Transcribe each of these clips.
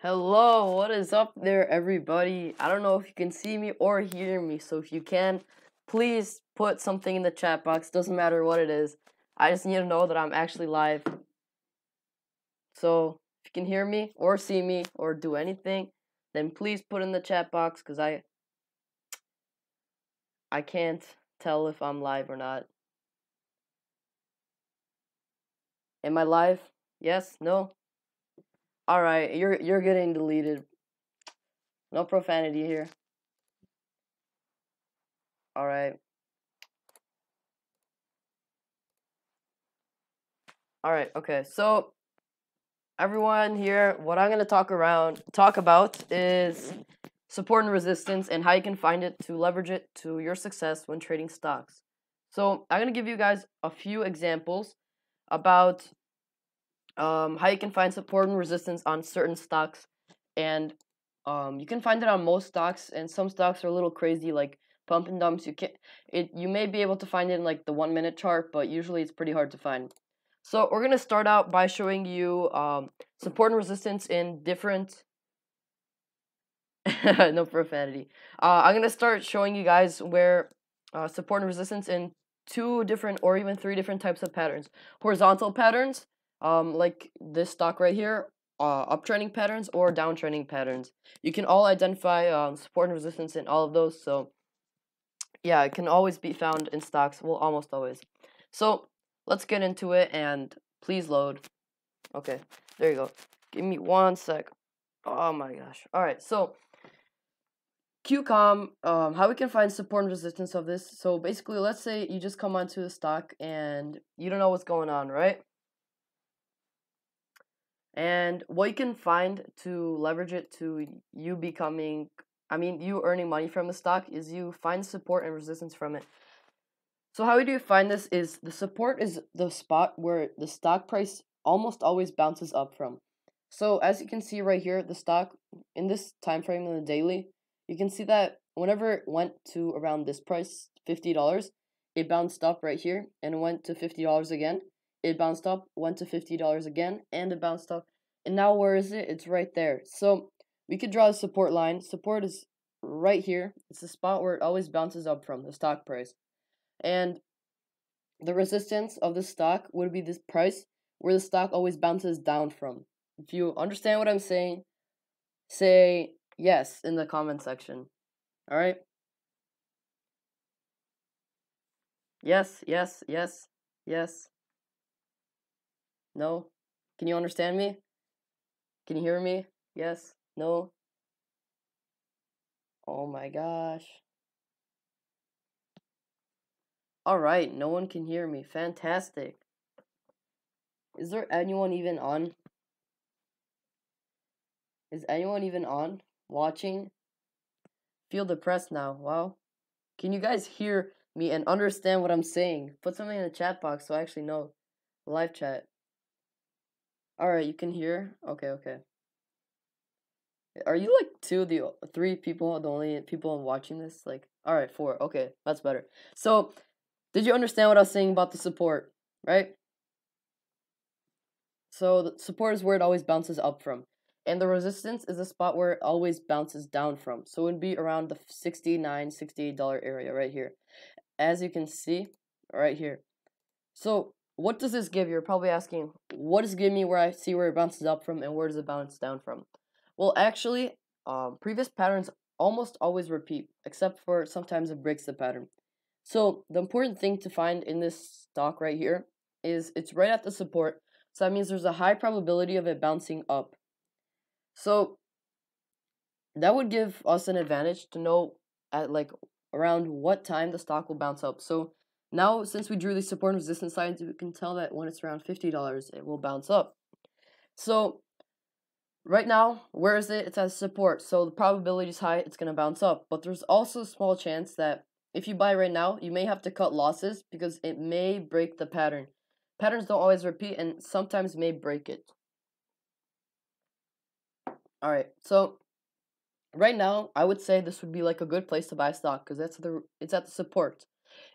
Hello, what is up there, everybody? I don't know if you can see me or hear me, so if you can, please put something in the chat box. Doesn't matter what it is. I just need to know that I'm actually live. So if you can hear me or see me or do anything, then please put in the chat box because I can't tell if I'm live or not. Am I live? Yes? No? Alright, you're getting deleted. No profanity here. Alright. Alright, okay. So everyone here, what I'm gonna talk about is support and resistance and how you can find it to leverage it to your success when trading stocks. So I'm gonna give you guys a few examples about how you can find support and resistance on certain stocks, and you can find it on most stocks, and some stocks are a little crazy, like pump and dumps. You may be able to find it in like the 1 minute chart, but usually it's pretty hard to find. So we're gonna start out by showing you support and resistance in different. No profanity. I'm gonna start showing you guys where support and resistance in 2 different or even 3 different types of patterns. Horizontal patterns, like this stock right here, uptrending patterns or downtrending patterns. You can all identify support and resistance in all of those. So yeah, it can always be found in stocks. Well, almost always. So let's get into it and please load. Okay, there you go. Give me 1 sec. Oh my gosh. All right, so QCOM, how we can find support and resistance of this. So basically, let's say you just come onto the stock and you don't know what's going on, right? And what you can find to leverage it to you you earning money from the stock is you find support and resistance from it. So how do you find this is the support is the spot where the stock price almost always bounces up from. So as you can see right here, the stock in this time frame in the daily, you can see that whenever it went to around this price, $50, it bounced up right here and went to $50 again. It bounced up, went to $50 again, and it bounced up. And now where is it? It's right there. So we could draw a support line. Support is right here. It's the spot where it always bounces up from, the stock price. And the resistance of the stock would be this price where the stock always bounces down from. If you understand what I'm saying, say yes in the comment section. All right? Yes, yes, yes, yes. No? Can you understand me? Can you hear me? Yes? No? Oh my gosh. All right, no one can hear me. Fantastic. Is there anyone even on? Is anyone even on? Watching? Feel depressed now. Wow. Can you guys hear me and understand what I'm saying? Put something in the chat box so I actually know. Live chat. Alright, you can hear? Okay, okay. Are you like the 3 people, the only people watching this? Like, alright, 4. Okay, that's better. So, did you understand what I was saying about the support, right? So, the support is where it always bounces up from. And the resistance is the spot where it always bounces down from. So, it would be around the $69, $68 area right here. As you can see, right here. So, what does this give? You're probably asking, what does it give me where I see where it bounces up from and where does it bounce down from? Well, actually, previous patterns almost always repeat, except for sometimes it breaks the pattern. So, the important thing to find in this stock right here is it's right at the support. So, that means there's a high probability of it bouncing up. So, that would give us an advantage to know at like around what time the stock will bounce up. So, now, since we drew the support and resistance lines, we can tell that when it's around $50, it will bounce up. So, right now, where is it? It's at support. So, the probability is high, it's going to bounce up. But there's also a small chance that if you buy right now, you may have to cut losses because it may break the pattern. Patterns don't always repeat and sometimes may break it. Alright, so right now, I would say this would be like a good place to buy stock because it's at the support.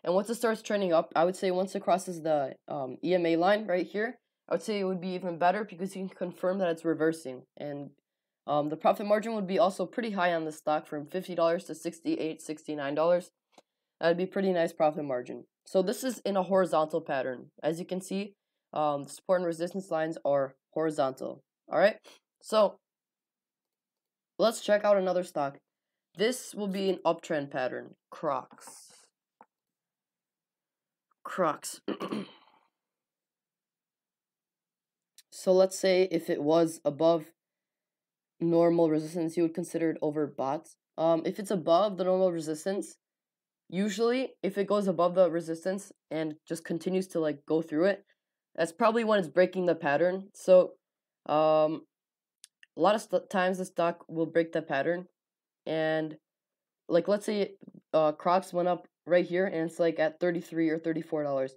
And once it starts trending up, I would say once it crosses the EMA line right here, I would say it would be even better because you can confirm that it's reversing. And The profit margin would be also pretty high on the stock, from $50 to $68, $69. That'd be pretty nice profit margin. So this is in a horizontal pattern. As you can see, the support and resistance lines are horizontal. All right. So let's check out another stock. This will be an uptrend pattern. Crocs. So let's say if it was above normal resistance, you would consider it overbought. If it's above the normal resistance, usually if it goes above the resistance and just continues to like go through it, that's probably when it's breaking the pattern. So a lot of times the stock will break the pattern, and like let's say Crocs went up right here and it's like at $33 or $34.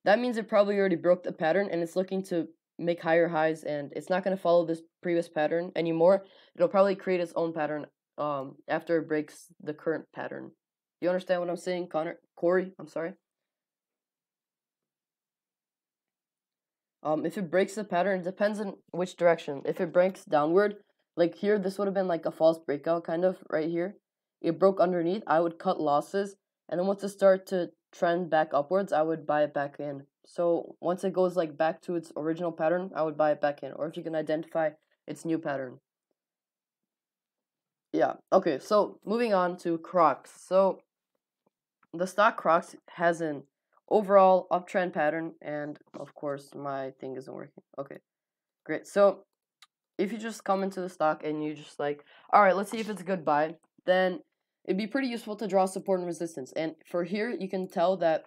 That means it probably already broke the pattern and it's looking to make higher highs, and it's not going to follow this previous pattern anymore. It'll probably create its own pattern after it breaks the current pattern. You understand what I'm saying, Corey? I'm sorry. If it breaks the pattern, it depends on which direction. If it breaks downward, like here, this would have been like a false breakout, kind of, right here. It broke underneath, I would cut losses, and then once it starts to trend back upwards, I would buy it back in. So once it goes like back to its original pattern, I would buy it back in, or if you can identify its new pattern. Yeah, okay, so moving on to Crocs. So the stock Crocs has an overall uptrend pattern, and of course my thing isn't working. Okay, great. So if you just come into the stock and you just like, all right, let's see if it's a good buy, then it'd be pretty useful to draw support and resistance. And for here, you can tell that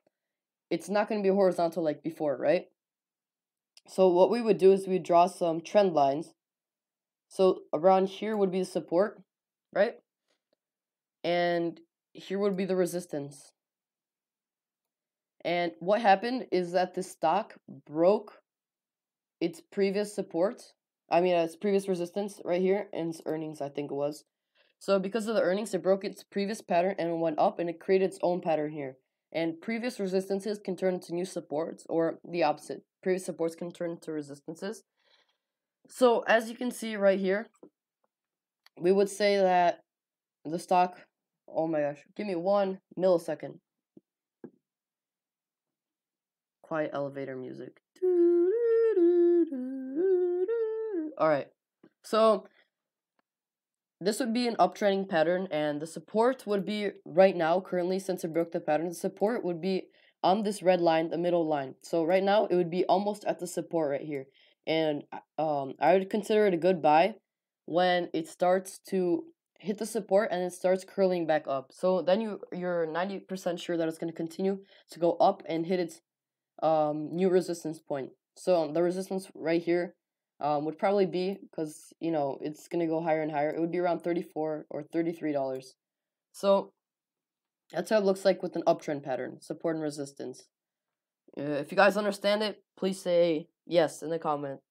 it's not going to be horizontal like before, right? So what we would do is we draw some trend lines. So around here would be the support, right? And here would be the resistance. And what happened is that the stock broke its previous support. Its previous resistance right here, and its earnings, I think it was. So because of the earnings, it broke its previous pattern and it went up, and it created its own pattern here. And previous resistances can turn into new supports, or the opposite. Previous supports can turn into resistances. So as you can see right here, we would say that the stock, oh my gosh, give me 1 millisecond. Quiet elevator music. Alright, so this would be an uptrending pattern, and the support would be right now, currently, since it broke the pattern, the support would be on this red line, the middle line. So right now, it would be almost at the support right here. And I would consider it a good buy when it starts to hit the support and it starts curling back up. So then you're 90% sure that it's going to continue to go up and hit its new resistance point. So the resistance right here would probably be, because it's gonna go higher and higher, it would be around $34 or $33. So that's how it looks like with an uptrend pattern, support and resistance. If you guys understand it, please say yes in the comment.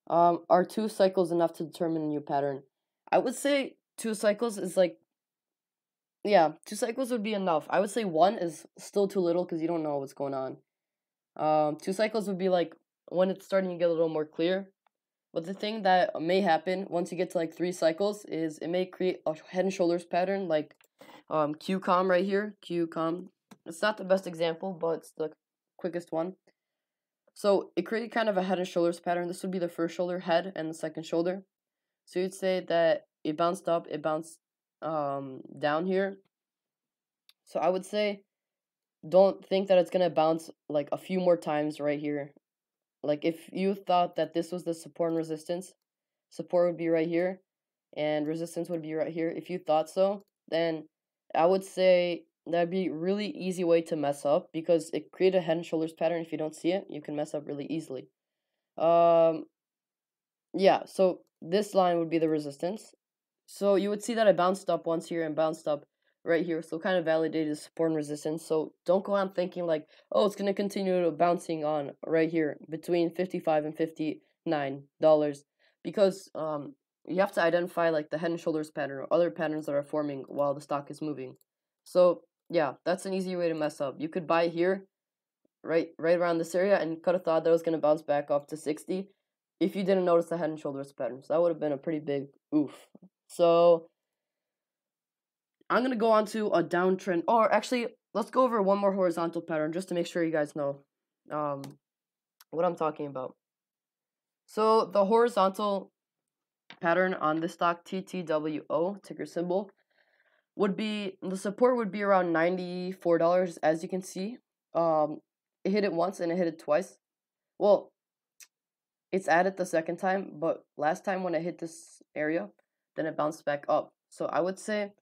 Are 2 cycles enough to determine a new pattern? I would say 2 cycles is like, yeah, 2 cycles would be enough. I would say 1 is still too little because you don't know what's going on. 2 cycles would be like when it's starting to get a little more clear. But the thing that may happen once you get to like 3 cycles is it may create a head and shoulders pattern, like QCOM right here. QCOM. It's not the best example, but it's the quickest one. So it created kind of a head and shoulders pattern. This would be the first shoulder head and the second shoulder. So you'd say that it bounced up, it bounced down here. So I would say don't think that it's gonna bounce like a few more times right here. Like if you thought that this was the support and resistance, support would be right here and resistance would be right here. If you thought so, then I would say that'd be really easy way to mess up, because it created a head and shoulders pattern. If you don't see it, you can mess up really easily. Yeah, so this line would be the resistance. So you would see that I bounced up once here and bounced up right here, so kind of validated support and resistance. So don't go on thinking like, oh, it's going to continue bouncing on right here between $55 and $59, because you have to identify like the head and shoulders pattern or other patterns that are forming while the stock is moving. So yeah, that's an easy way to mess up. You could buy here right around this area, and you could have thought that it was going to bounce back up to 60, if you didn't notice the head and shoulders pattern. So that would have been a pretty big oof. So I'm gonna go on to a downtrend, or actually, let's go over one more horizontal pattern just to make sure you guys know what I'm talking about. So the horizontal pattern on this stock, TTWO, ticker symbol, would be, the support would be around $94, as you can see. It hit it once and it hit it twice. Well, it's added the second time, but last time when it hit this area, then it bounced back up. So I would say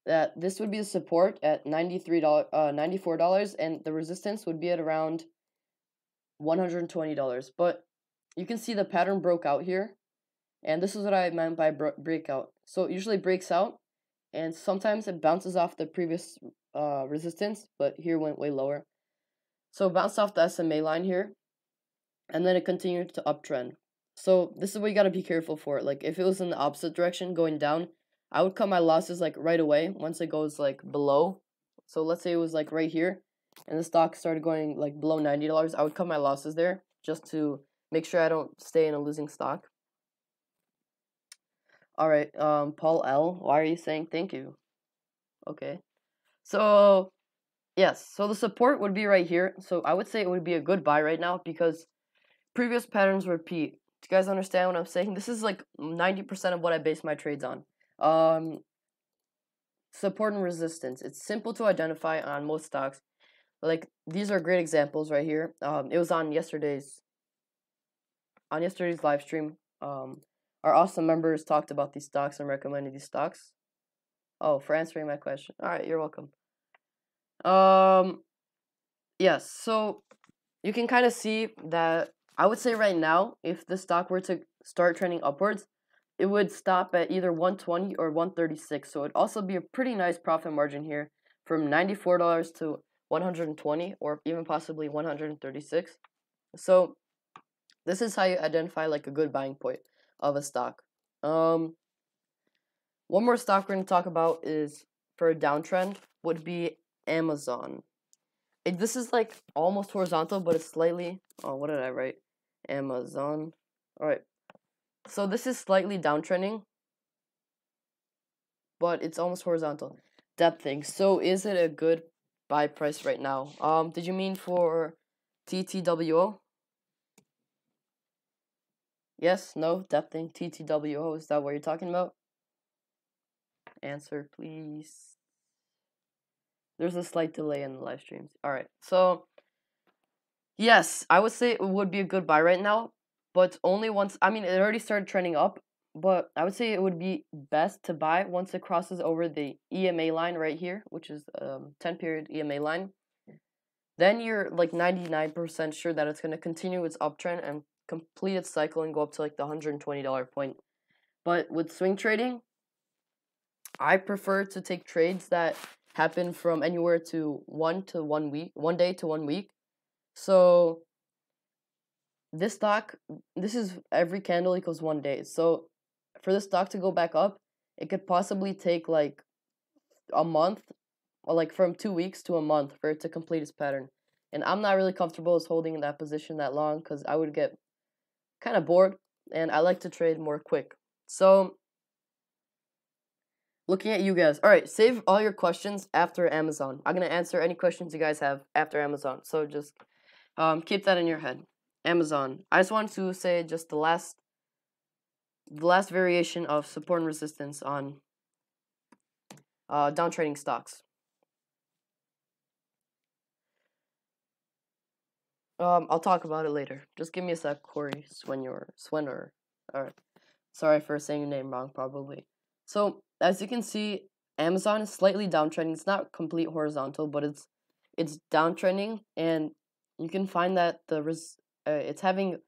that this would be the support at $94, and the resistance would be at around $120. But you can see the pattern broke out here, and this is what I meant by breakout. So it usually breaks out, and sometimes it bounces off the previous resistance, but here went way lower. So it bounced off the SMA line here, and then it continued to uptrend. So this is what you gotta be careful for. Like if it was in the opposite direction, going down, I would cut my losses like right away once it goes like below. So let's say it was like right here, and the stock started going like below $90. I would cut my losses there just to make sure I don't stay in a losing stock. All right, Paul L, why are you saying thank you? Okay, so yes, so the support would be right here. So I would say it would be a good buy right now because previous patterns repeat. Do you guys understand what I'm saying? This is like 90% of what I base my trades on. Support and resistance. It's simple to identify on most stocks. Like these are great examples right here. It was on yesterday's live stream. Our awesome members talked about these stocks and recommended these stocks. Oh, for answering my question. All right, you're welcome. Yes, so you can kind of see that I would say right now, if the stock were to start trending upwards, it would stop at either 120 or 136. So it'd also be a pretty nice profit margin here from $94 to 120 or even possibly 136. So this is how you identify like a good buying point of a stock. One more stock we're going to talk about is for a downtrend would be Amazon. This is like almost horizontal, but it's slightly, oh, what did I write? Amazon. All right. So this is slightly downtrending, but it's almost horizontal. Depthing. So is it a good buy price right now? Did you mean for TTWO? Yes, no, depthing, TTWO. Is that what you're talking about? Answer, please. There's a slight delay in the live streams. All right. So yes, I would say it would be a good buy right now, but only once. I mean, it already started trending up, but I would say it would be best to buy once it crosses over the EMA line right here, which is 10-period EMA line. Then you're like 99% sure that it's going to continue its uptrend and complete its cycle and go up to like the $120 point. But with swing trading, I prefer to take trades that happen from anywhere to 1 day to 1 week. So this stock, this is every candle equals 1 day. So for the stock to go back up, it could possibly take like a month, or like from 2 weeks to a month for it to complete its pattern. And I'm not really comfortable as holding in that position that long because I would get kind of bored, and I like to trade more quick. So looking at you guys. All right, save all your questions after Amazon. I'm going to answer any questions you guys have after Amazon. So just keep that in your head. Amazon. I just want to say just the last variation of support and resistance on downtrading stocks. I'll talk about it later. Just give me a sec, Corey Swenner. Alright. Sorry for saying your name wrong, probably. So, as you can see, Amazon is slightly downtrending. It's not complete horizontal, but it's downtrending, and you can find that it's having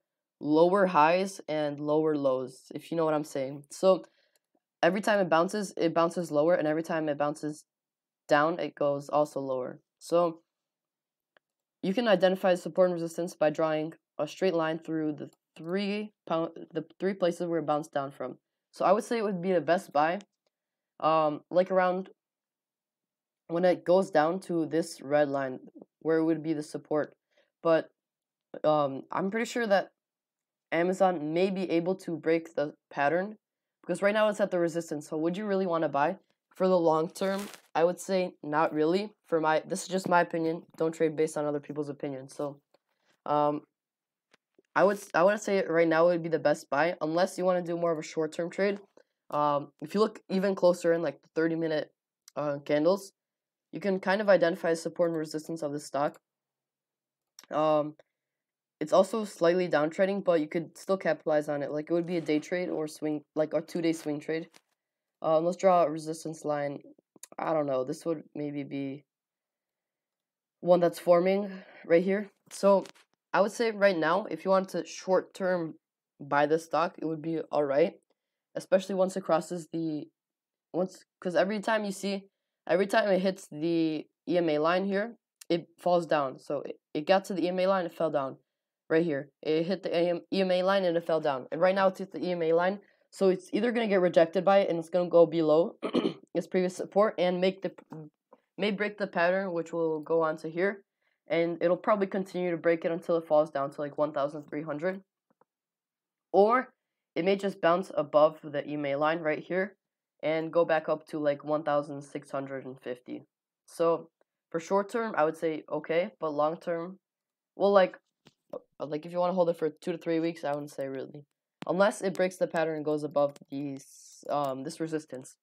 lower highs and lower lows, if you know what I'm saying. So, every time it bounces lower, and every time it bounces down, it goes also lower. So, you can identify support and resistance by drawing a straight line through the three places where it bounced down from. So I would say it would be the best buy, like around when it goes down to this red line, where it would be the support. But I'm pretty sure that Amazon may be able to break the pattern, because right now it's at the resistance. So would you really want to buy? For the long term, I would say not really. This is just my opinion. Don't trade based on other people's opinions. So um I would say right now would be the best buy, unless you want to do more of a short term trade. If you look even closer in like the 30-minute candles, you can kind of identify support and resistance of the stock. Um, it's also slightly downtrending, but you could still capitalize on it. Like it would be a day trade or swing, like a 2-day swing trade. Let's draw a resistance line. I don't know. This would maybe be one that's forming right here. So I would say right now, if you want to short term buy this stock, it would be all right, especially once it crosses because every time it hits the EMA line here, it falls down. So it got to the EMA line, it fell down. Right here, it hit the EMA line and it fell down. And right now it's at the EMA line, so it's either gonna get rejected by it and it's gonna go below its previous support and may break the pattern, which will go on to here, and it'll probably continue to break it until it falls down to like 1,300, or it may just bounce above the EMA line right here and go back up to like 1,650. So for short term, I would say okay, but long term, well, like if you want to hold it for 2 to 3 weeks, I wouldn't say really, unless it breaks the pattern and goes above this resistance.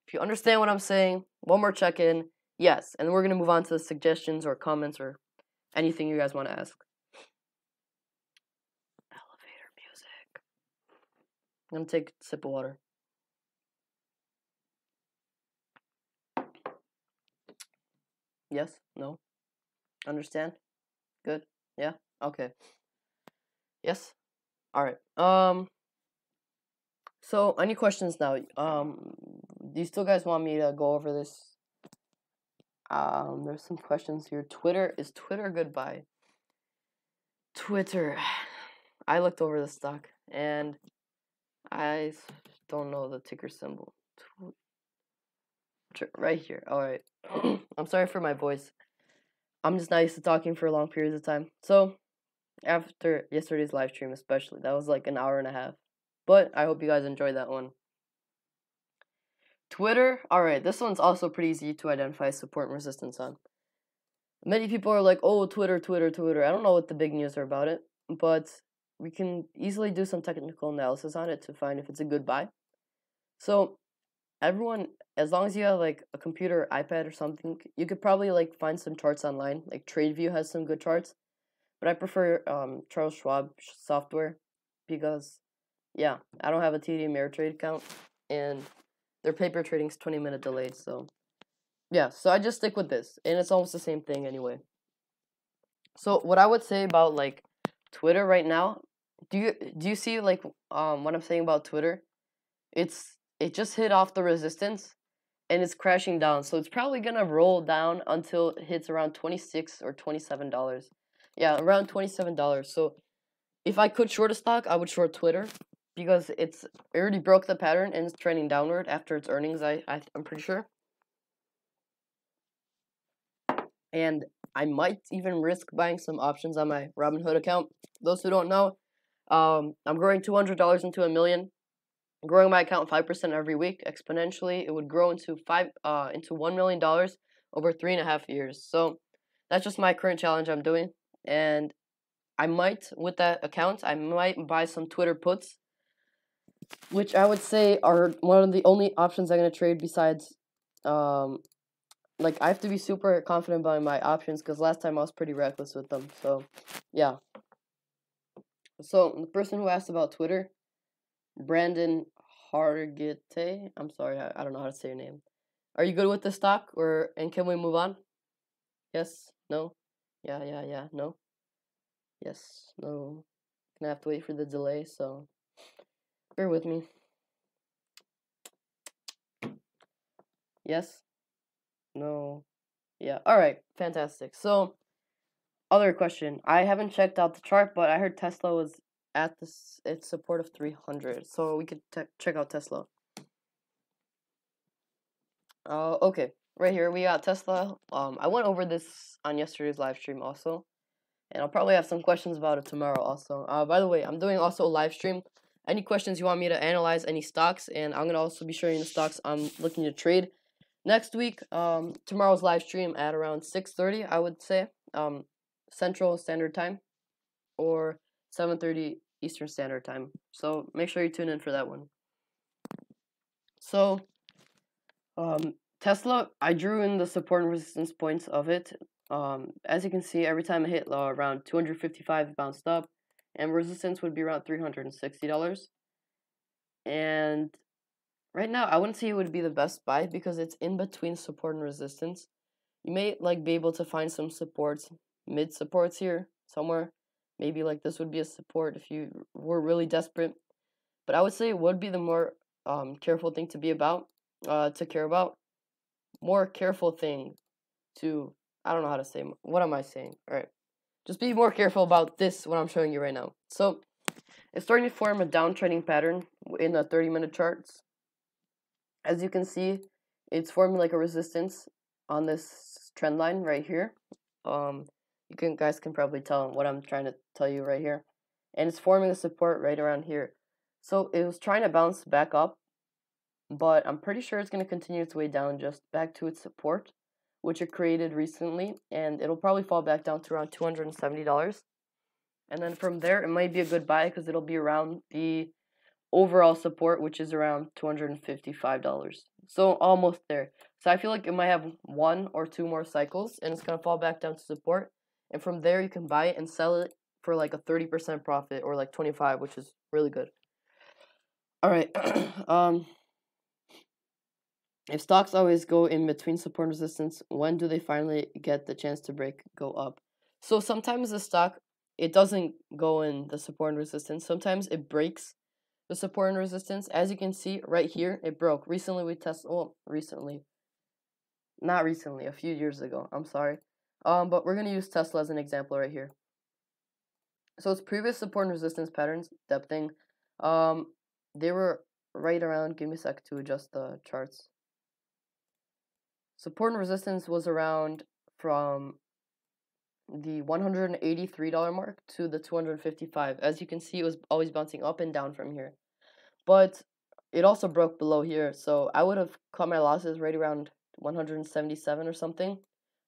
If you understand what I'm saying, one more check in. Yes, and we're gonna move on to the suggestions or comments or anything you guys want to ask. Elevator music. I'm gonna take a sip of water. Yes? No? Understand? Good? Yeah? Okay. Yes? Alright. So any questions now? Do you still guys want me to go over this? There's some questions here. Is Twitter goodbye? Twitter. I looked over the stock and I don't know the ticker symbol. Right here. Alright. I'm sorry for my voice. I'm just not used to talking for long periods of time. So, after yesterday's live stream especially, that was like an hour and a half. But I hope you guys enjoyed that one. Twitter. Alright, this one's also pretty easy to identify support and resistance on. Many people are like, oh, Twitter, Twitter, Twitter. I don't know what the big news are about it, but we can easily do some technical analysis on it to find if it's a good buy. So, everyone, as long as you have like a computer or iPad or something, you could probably like find some charts online. Like TradeView has some good charts, but I prefer Charles Schwab software because, yeah, I don't have a TD Ameritrade account and their paper trading's 20-minute delayed. So yeah, so I just stick with this, and it's almost the same thing anyway. So what I would say about like Twitter right now, do you see like what I'm saying about Twitter? It just hit off the resistance and it's crashing down. So it's probably gonna roll down until it hits around $26 or $27. Yeah, around $27. So if I could short a stock, I would short Twitter because it already broke the pattern and it's trending downward after its earnings. I'm pretty sure. And I might even risk buying some options on my Robinhood account. Those who don't know, I'm growing $200 into $1 million. Growing my account 5% every week exponentially, it would grow into $1 million over 3.5 years. So that's just my current challenge I'm doing, and I might, with that account, I might buy some Twitter puts, which I would say are one of the only options I'm gonna trade besides, like I have to be super confident about my options because last time I was pretty reckless with them. So yeah. So the person who asked about Twitter, Brandon Hargitay. I'm sorry, I don't know how to say your name. Are you good with the stock, and can we move on? Yes, no, yeah, no, yes, no. Gonna have to wait for the delay, so bear with me. Yes, no, yeah. All right, fantastic. So, other question. I haven't checked out the chart, but I heard Tesla was at its support of 300, so we could check out Tesla. Okay, right here we got Tesla. I went over this on yesterday's live stream also, and I'll probably have some questions about it tomorrow also. By the way, I'm doing also a live stream. Any questions you want me to analyze, any stocks, and I'm gonna also be showing the stocks I'm looking to trade next week. Tomorrow's live stream at around 6:30, I would say, Central Standard Time, or 7:30 Eastern Standard Time. So make sure you tune in for that one. So, Tesla, I drew in the support and resistance points of it. As you can see, every time I hit around 255, it bounced up, and resistance would be around $360. And right now, I wouldn't say it would be the best buy because it's in between support and resistance. You may be able to find some supports, mid supports here somewhere. Maybe this would be a support if you were really desperate. But I would say it would be the more careful thing to be about, to care about. More careful thing to, I don't know how to say, what am I saying? Alright, just be more careful about this, what I'm showing you right now. So, it's starting to form a downtrending pattern in the 30-minute charts. As you can see, it's forming a resistance on this trend line right here. Guys can probably tell what I'm trying to tell you right here. And it's forming a support right around here. So, it was trying to bounce back up, but I'm pretty sure it's going to continue its way down just back to its support, which it created recently, and it'll probably fall back down to around $270. And then from there, it might be a good buy because it'll be around the overall support, which is around $255. So almost there. So I feel like it might have 1 or 2 more cycles, and it's going to fall back down to support. And from there, you can buy it and sell it for a 30% profit, or 25, which is really good. All right. If stocks always go in between support and resistance, when do they finally get the chance to go up? So sometimes the stock, it doesn't go in the support and resistance. Sometimes it breaks the support and resistance. As you can see right here, it broke. Recently we tested, well, not recently, a few years ago. I'm sorry. But we're going to use Tesla as an example right here. So its previous support and resistance patterns, depthing, they were right around, give me a sec to adjust the charts. Support and resistance was around from the $183 mark to the 255. As you can see, it was always bouncing up and down from here. But it also broke below here, so I would have cut my losses right around 177 or something,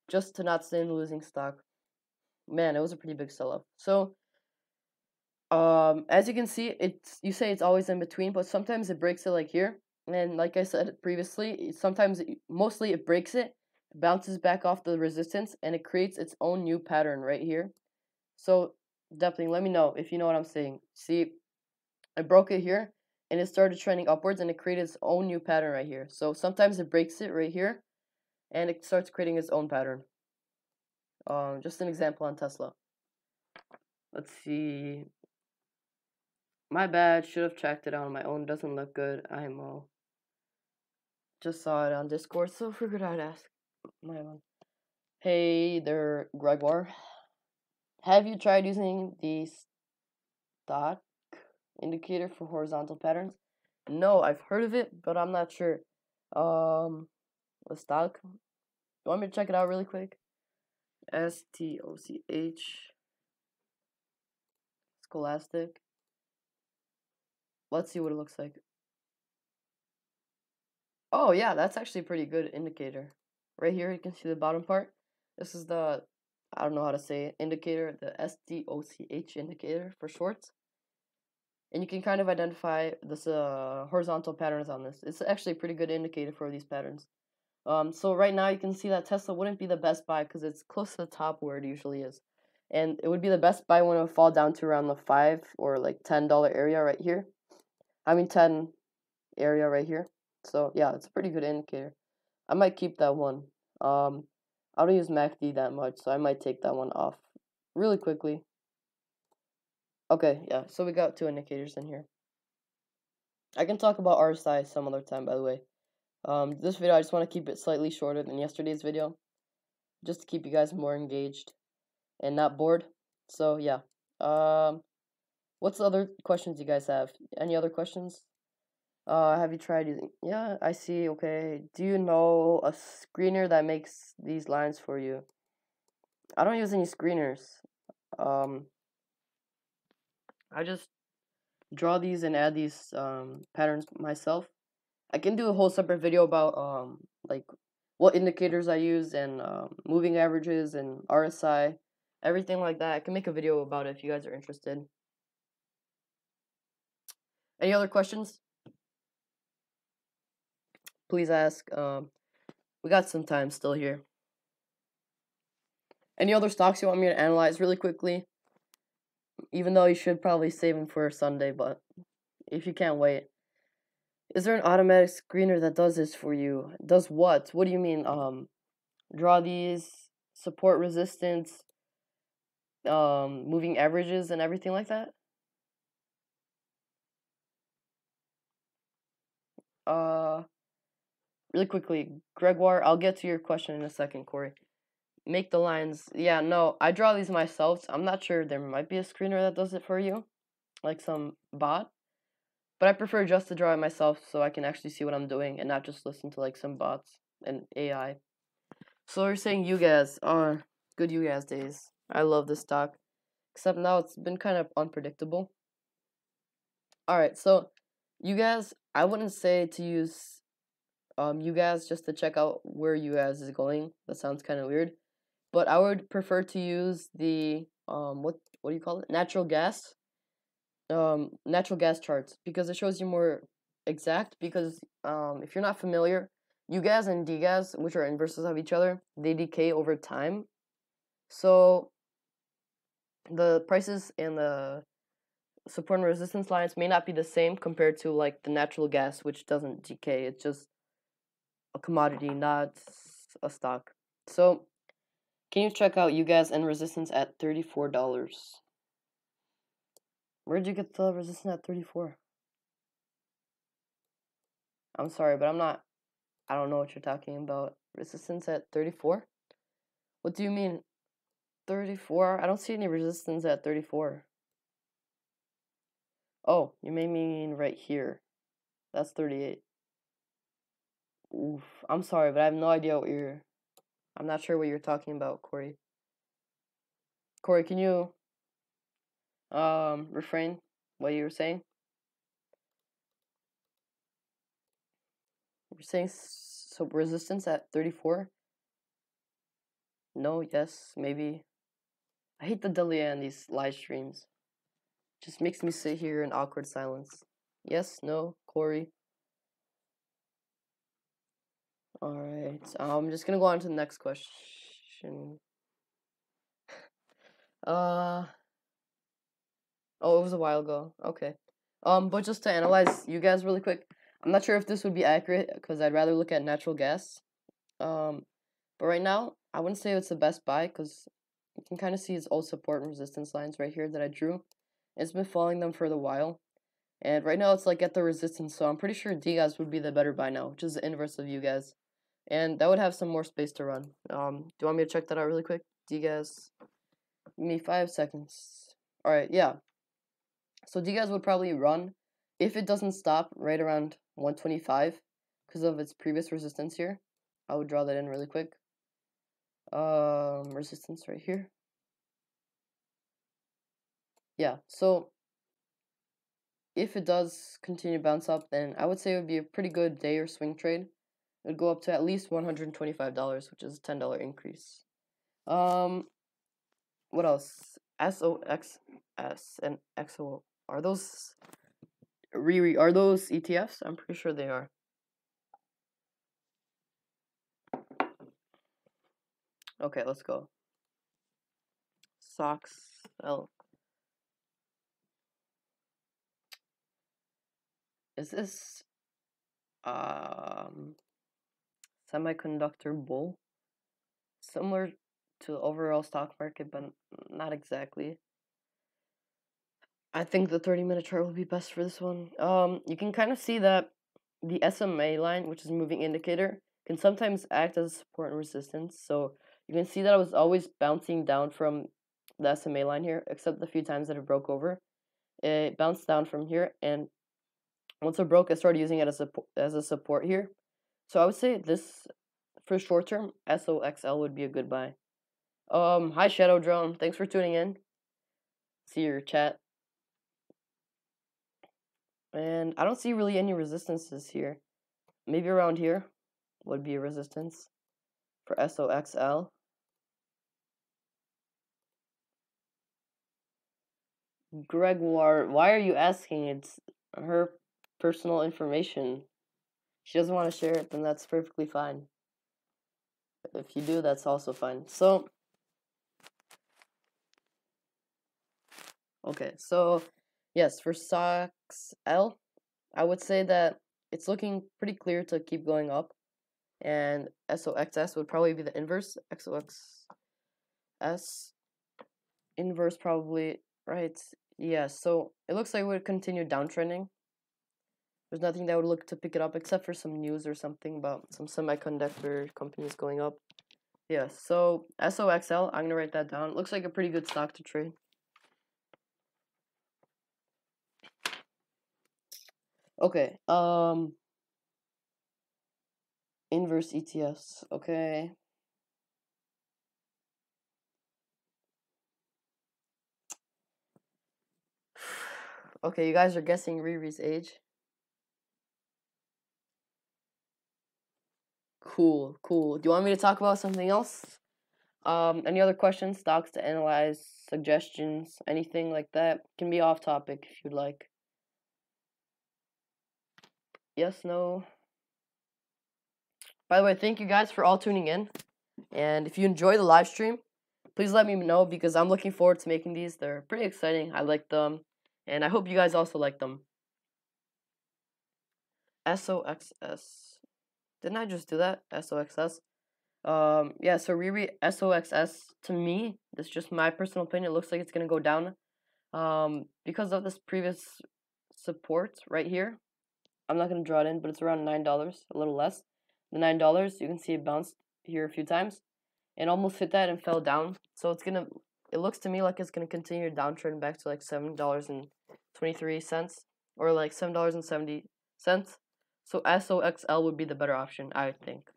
just to not stay in losing stock. Man, it was a pretty big sell-off. So, as you can see, you say it's always in between, but sometimes it breaks it like here. And like I said previously, mostly it breaks it, bounces back off the resistance, and it creates its own new pattern right here. So definitely let me know if you know what I'm saying. See, I broke it here, and it started trending upwards, and it created its own new pattern right here. So sometimes it breaks it right here, and it starts creating its own pattern. Just an example on Tesla. Let's see. My bad, should have checked it out on my own. Doesn't look good. IMO. Just saw it on Discord, so figured I'd ask. My one. Hey there, Gregor. Have you tried using the stock indicator for horizontal patterns? No, I've heard of it, but I'm not sure. The stock. You want me to check it out really quick? STOCH. Scholastic. Let's see what it looks like. Oh yeah, that's actually a pretty good indicator. Right here, you can see the bottom part. This is the, I don't know how to say it, indicator, the STOCH indicator for shorts. And you can kind of identify this horizontal patterns on this. It's actually a pretty good indicator for these patterns. So right now you can see that Tesla wouldn't be the best buy because it's close to the top where it usually is. And it would be the best buy when it would fall down to around the $5 or $10 area right here. I mean 10 area right here. So yeah, it's a pretty good indicator. I might keep that one. I don't use MACD that much, so I might take that one off really quickly. Okay, yeah, so we got 2 indicators in here. I can talk about RSI some other time, by the way. This video, I just want to keep it slightly shorter than yesterday's video, just to keep you guys more engaged and not bored. So yeah. What's the other questions you guys have? Any other questions? Have you tried using? Yeah, I see. Okay. Do you know a screener that makes these lines for you? I don't use any screeners. Um, I just draw these and add these patterns myself. I can do a whole separate video about like what indicators I use and moving averages and RSI, everything like that. I can make a video about it if you guys are interested. Any other questions? Please ask. We got some time still here. Any other stocks you want me to analyze really quickly? Even though you should probably save them for Sunday, but if you can't wait. Is there an automatic screener that does this for you? Does what? What do you mean? Draw these, support resistance, moving averages and everything like that? Really quickly, Gregoire, I'll get to your question in a second, Corey. Make the lines. Yeah, no, I draw these myself. So I'm not sure. There might be a screener that does it for you, like some bot. But I prefer just to draw it myself so I can actually see what I'm doing and not just listen to like some bots and AI. So you're saying UGAS are good UGAS days. I love this stock. Except now it's been kind of unpredictable. Alright, so UGAS, I wouldn't say to use UGAS just to check out where UGAS is going. That sounds kind of weird. But I would prefer to use the what do you call it? Natural gas charts because it shows you more exact because if you're not familiar, UGAS and DGAS, which are inverses of each other, they decay over time. So the prices and the support and resistance lines may not be the same compared to like the natural gas, which doesn't decay. It's just a commodity, not a stock. So can you check out UGAS and resistance at $34? Where'd you get the resistance at 34? I'm sorry, but I don't know what you're talking about. Resistance at 34? What do you mean? 34? I don't see any resistance at 34. Oh, you may mean right here. That's 38. Oof. I'm sorry, but I have no idea I'm not sure what you're talking about, Corey. Corey, can you refrain what you were saying? You're saying so resistance at 34? No, yes, maybe. I hate the delay on these live streams. Just makes me sit here in awkward silence. Yes, no, Corey. Alright, I'm just gonna go on to the next question. Oh, it was a while ago. Okay. But just to analyze UGAS really quick, I'm not sure if this would be accurate because I'd rather look at natural gas. But right now, I wouldn't say it's the best buy because you can kind of see its old support and resistance lines right here that I drew. It's been following them for a while. And right now it's like at the resistance, so I'm pretty sure DGAS would be the better buy now, which is the inverse of UGAS. And that would have some more space to run. Do you want me to check that out really quick? DGAS. Give me 5 seconds. Alright, yeah. So DGAS would probably run if it doesn't stop right around 125 because of its previous resistance here. I would draw that in really quick. Resistance right here. Yeah, so if it does continue to bounce up, then I would say it would be a pretty good day or swing trade. It would go up to at least $125, which is a $10 increase. What else? SOXS and XO. Are those are those ETFs? I'm pretty sure they are. Okay, let's go. SOX L. Is this semiconductor bull? Similar to the overall stock market, but not exactly. I think the 30-minute chart will be best for this one. You can kind of see that the SMA line, which is a moving indicator, can sometimes act as support and resistance. So you can see that I was always bouncing down from the SMA line here, except the few times that it broke over. It bounced down from here, and once it broke, I started using it as a support here. So I would say this, for short term, SOXL would be a good buy. Hi Shadow Drone, thanks for tuning in. see your chat. And I don't see really any resistances here. Maybe around here would be a resistance for SOXL. Gregoire, why are you asking? It's her personal information. She doesn't want to share it, then that's perfectly fine. If you do, that's also fine. So, okay, so yes, for stocks L, I would say that it's looking pretty clear to keep going up, and SOXS would probably be the inverse. XOXS inverse probably, right? Yeah, so it looks like it would continue downtrending. There's nothing that would look to pick it up except for some news or something about some semiconductor companies going up. Yeah, so SOXL, I'm gonna write that down. It looks like a pretty good stock to trade. Okay, inverse ETFs. Okay. Okay, you guys are guessing Riri's age. Cool, cool. Do you want me to talk about something else? Any other questions, stocks to analyze, suggestions, anything like that? Can be off topic if you'd like. Yes, no. By the way, thank you guys for all tuning in. And if you enjoy the live stream, please let me know because I'm looking forward to making these. They're pretty exciting. I like them. And I hope you guys also like them. SOXS. Didn't I just do that? SOXS. Yeah, so Riri SOXS, to me, this is just my personal opinion. It looks like it's gonna go down. Because of this previous support right here. I'm not gonna draw it in, but it's around $9, a little less. The $9, you can see it bounced here a few times and almost hit that and fell down. So it looks to me like it's gonna continue to downtrend back to like $7.23 or like $7.70. So SOXL would be the better option, I think.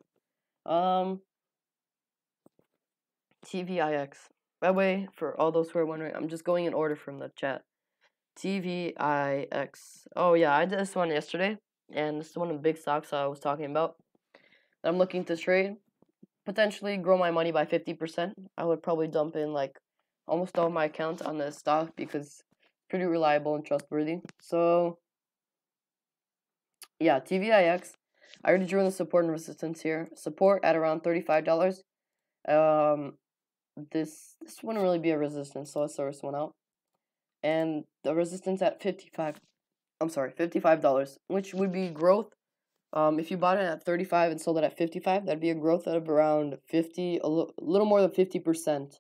TVIX. By the way, for all those who are wondering, I'm just going in order from the chat. TVIX. Oh yeah, I did this one yesterday, and this is one of the big stocks I was talking about. I'm looking to trade, potentially grow my money by 50%. I would probably dump in like almost all my account on this stock because it's pretty reliable and trustworthy. So yeah, TVIX. I already drew in the support and resistance here. Support at around $35. This wouldn't really be a resistance, so let's throw this one out. And the resistance at $55, which would be growth. If you bought it at 35 and sold it at 55, that'd be a growth of around 50, a little more than 50%.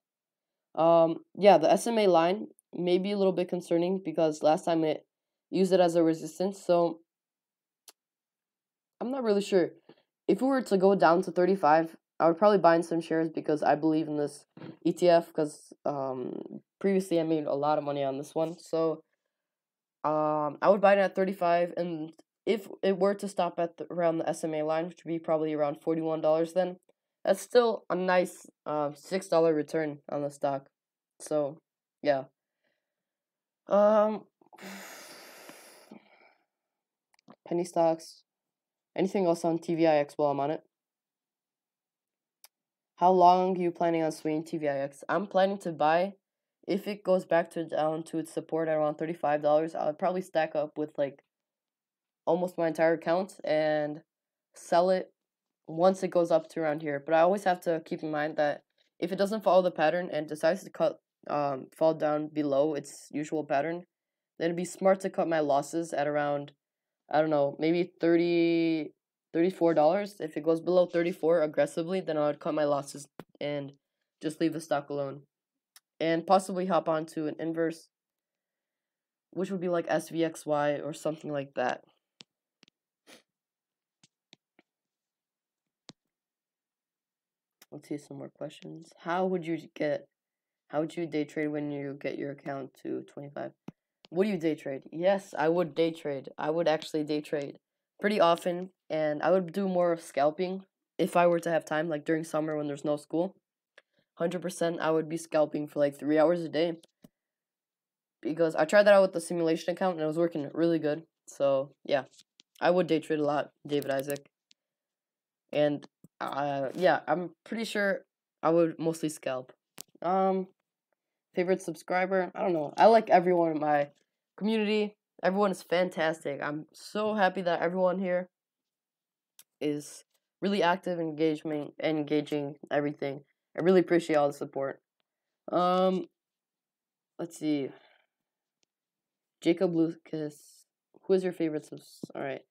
Yeah, the SMA line may be a little bit concerning because last time it used it as a resistance, so I'm not really sure. If we were to go down to 35, I would probably buy in some shares because I believe in this ETF because previously I made a lot of money on this one. So I would buy it at 35, and if it were to stop at around the SMA line, which would be probably around $41, then that's still a nice $6 return on the stock. So yeah. Penny stocks. Anything else on TVIX while I'm on it? How long are you planning on swinging TVIX? I'm planning to buy. If it goes back down to its support at around $35, I would probably stack up with like almost my entire account and sell it once it goes up to around here. But I always have to keep in mind that if it doesn't follow the pattern and decides to fall down below its usual pattern, then it'd be smart to cut my losses at around, I don't know, maybe $34. If it goes below 34 aggressively, then I would cut my losses and just leave the stock alone. And possibly hop onto an inverse, which would be like SVXY or something like that. Let's see some more questions. How would you day trade when you get your account to 25? Would you day trade? Yes, I would day trade. I would actually day trade pretty often, and I would do more of scalping if I were to have time, like during summer when there's no school. 100% I would be scalping for like 3 hours a day. because I tried that out with the simulation account and it was working really good. So yeah, I would day trade a lot, David Isaac. And yeah, I'm pretty sure I would mostly scalp. Favorite subscriber? I don't know. I like everyone in my community. Everyone is fantastic. I'm so happy that everyone here is really active, engaging everything. I really appreciate all the support. Let's see. Jacob Lucas. Who is your favorite All right.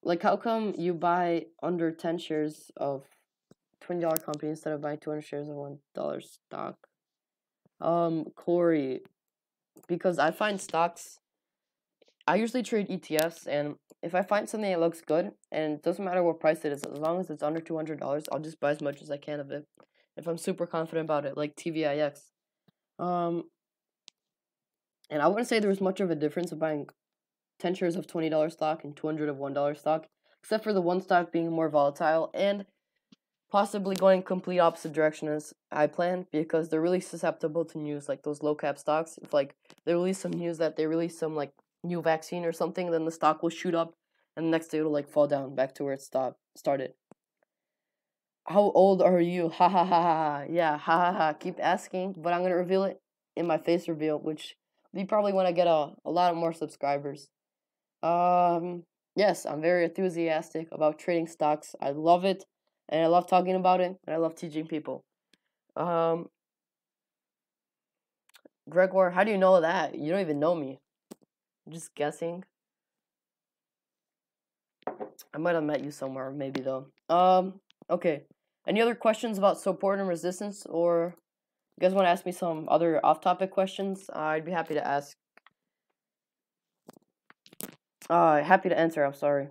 Like, how come you buy under 10 shares of $20 company instead of buying 200 shares of $1 stock? Corey, because I find stocks. I usually trade ETFs, and if I find something that looks good, and it doesn't matter what price it is, as long as it's under $200, I'll just buy as much as I can of it. If I'm super confident about it, like TVIX. And I wouldn't say there was much of a difference of buying 10 shares of $20 stock and 200 of $1 stock, except for the one stock being more volatile and possibly going complete opposite direction as I planned, because they're really susceptible to news like those low cap stocks. If like they release some news that they release some like new vaccine or something, then the stock will shoot up and the next day it'll like fall down back to where it started. How old are you? Ha ha ha ha. Yeah, ha ha ha. Keep asking, but I'm gonna reveal it in my face reveal, which will be probably when I get a lot more subscribers. Yes, I'm very enthusiastic about trading stocks. I love it, and I love talking about it, and I love teaching people. Gregor, how do you know that? You don't even know me. I'm just guessing. I might have met you somewhere, maybe though. Okay. Any other questions about support and resistance, or you guys want to ask me some other off-topic questions? I'd be happy to ask. Happy to answer. I'm sorry.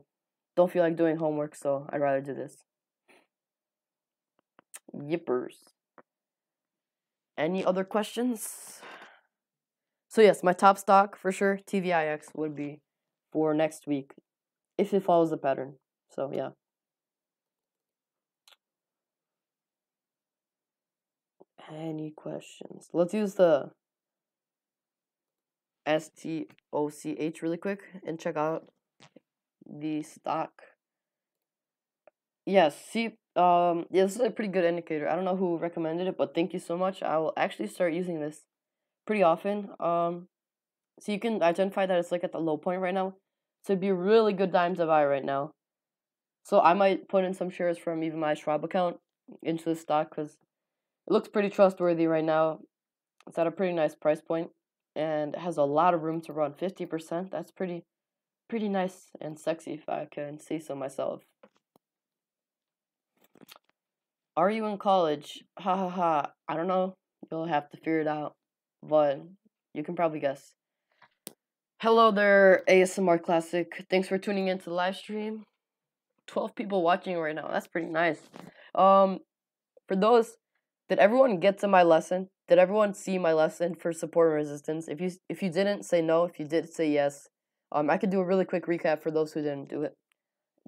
Don't feel like doing homework, so I'd rather do this. Yippers. Any other questions? So yes, my top stock for sure, TVIX, would be for next week, if it follows the pattern. So yeah. Any questions? Let's use the STOCH really quick and check out the stock. Yes, see, yeah, this is a pretty good indicator. I don't know who recommended it, but thank you so much. I will actually start using this pretty often. So you can identify that it's like at the low point right now. So it'd be a really good time to buy right now. So I might put in some shares from even my Schwab account into the stock because it looks pretty trustworthy right now. It's at a pretty nice price point and it has a lot of room to run. 50%. That's pretty nice and sexy, if I can say so myself. Are you in college? Ha ha ha. I don't know. You'll have to figure it out. But you can probably guess. Hello there, ASMR Classic. Thanks for tuning into the live stream. 12 people watching right now. That's pretty nice. For those, did everyone get to my lesson? Did everyone see my lesson for support and resistance? If you didn't, say no. If you did, say yes. I could do a really quick recap for those who didn't do it,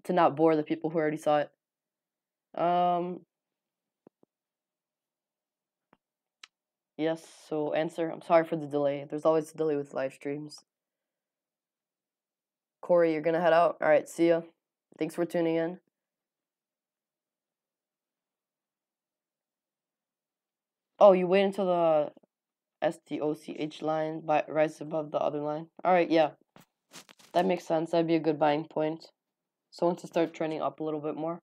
to not bore the people who already saw it. Yes, so answer. I'm sorry for the delay. There's always a delay with live streams. Corey, you're gonna head out? Alright, see ya. Thanks for tuning in. Oh, you wait until the STOCH line rises above the other line? Alright, yeah. That makes sense. That'd be a good buying point. So once it starts trending up a little bit more.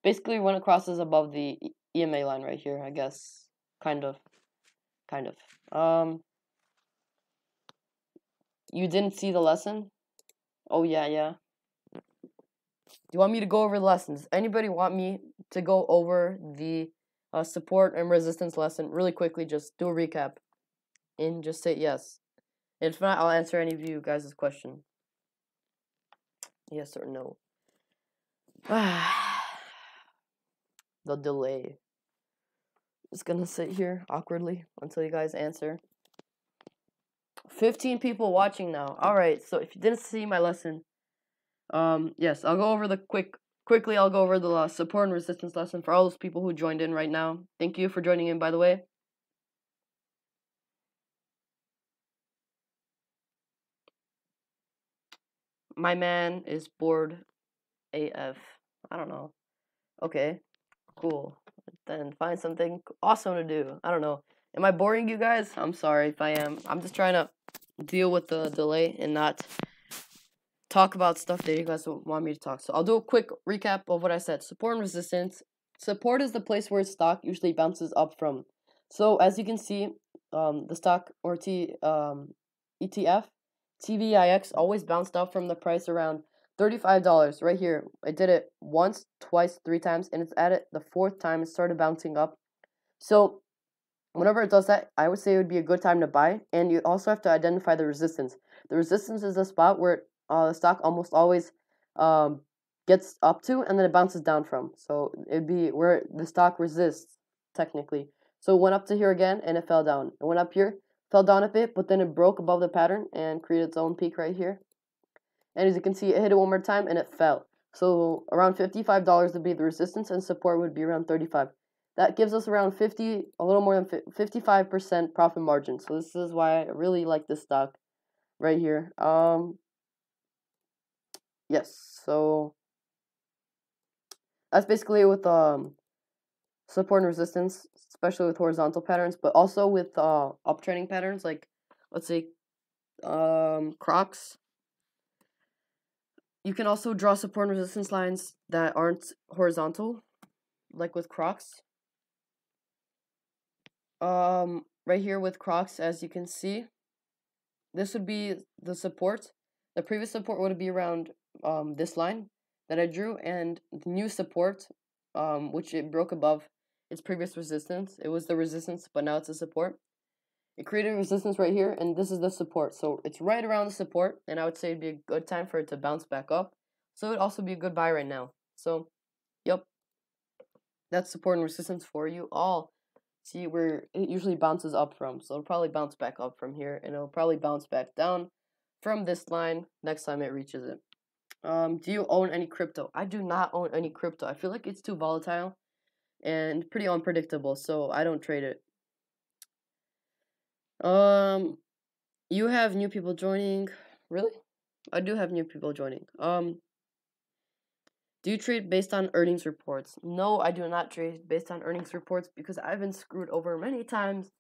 Basically, when it crosses above the EMA line right here, I guess. Kind of. You didn't see the lesson? Oh, yeah. Do you want me to go over the lessons? Anybody want me to go over the support and resistance lesson really quickly? Just do a recap and just say yes. And if not, I'll answer any of you guys' question. Yes or no. The delay. Just gonna sit here awkwardly until you guys answer. 15 people watching now. Alright, so if you didn't see my lesson, yes, I'll go over the quickly I'll go over the support and resistance lesson for all those people who joined in right now. Thank you for joining in, by the way. My man is bored AF. I don't know. Okay, cool. Then find something awesome to do. I don't know. Am I boring you guys? I'm sorry if I am. I'm just trying to deal with the delay and not talk about stuff that you guys want me to talk. So I'll do a quick recap of what I said. Support and resistance. Support is the place where stock usually bounces up from. So as you can see, the stock or ETF, TVIX always bounced up from the price around $35 right here. I did it once, twice, three times, and it's at it the fourth time it started bouncing up. So whenever it does that, I would say it would be a good time to buy. And you also have to identify the resistance. The resistance is the spot where the stock almost always gets up to and then it bounces down from. So it'd be where the stock resists, technically. So it went up to here again and it fell down. It went up here, fell down a bit, but then it broke above the pattern and created its own peak right here. And as you can see, it hit it one more time and it fell. So around $55 would be the resistance and support would be around 35. That gives us around a little more than 55% profit margin. So this is why I really like this stock right here. Yes. So that's basically with support and resistance, especially with horizontal patterns, but also with uptrending patterns, like let's say Crocs. You can also draw support and resistance lines that aren't horizontal, like with Crocs. Right here with Crocs, as you can see, this would be the support. The previous support would be around this line that I drew, and the new support, which it broke above its previous resistance. It was the resistance, but now it's a support. It created resistance right here, and this is the support. So it's right around the support, and I would say it'd be a good time for it to bounce back up. So it'd also be a good buy right now. So, yep, that's support and resistance for you all. See where it usually bounces up from. So it'll probably bounce back up from here, and it'll probably bounce back down from this line next time it reaches it. Do you own any crypto? I do not own any crypto. I feel like it's too volatile and pretty unpredictable, so I don't trade it. You have new people joining. Really? I do have new people joining. Do you trade based on earnings reports? No, I do not trade based on earnings reports because I've been screwed over many times